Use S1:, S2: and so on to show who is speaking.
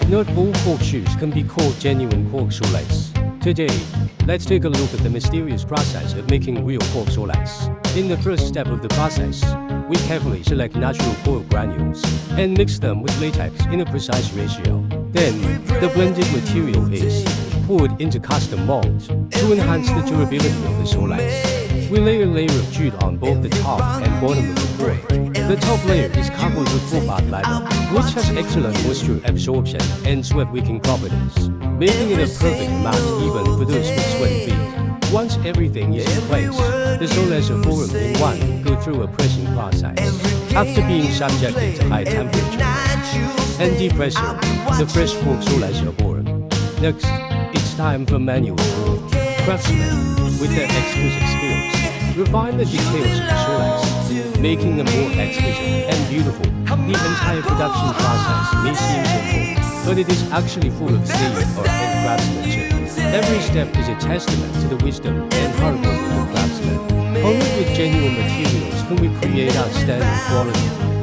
S1: Not all cork shoes can be called genuine cork shoelace. Today, let's take a look at the mysterious process of making real cork shoelace. In the first step of the process, we carefully select natural cork granules and mix them with latex in a precise ratio. Then, the blended material is poured into custom molds to enhance the durability of the shoelace. We lay a layer of jute on both the top and bottom of the cork. The top layer is covered with full-bud leather, which has excellent moisture absorption and sweat-wicking properties, making it a perfect match even for those with sweaty feet. Once everything is in place, the shoelace are formed in one go through a pressing process. After being subjected to high temperature and deep pressure, the fresh cork shoelace are born. Next, it's time for manual work. Craftsmen, with their exquisite skills, refine the details of the shoelace, making them more exquisite and beautiful. The entire production process may seem simple, but it is actually full of skill and craftsmanship. Every step is a testament to the wisdom and hard work of the craftsmen. Only with genuine materials can we create outstanding quality.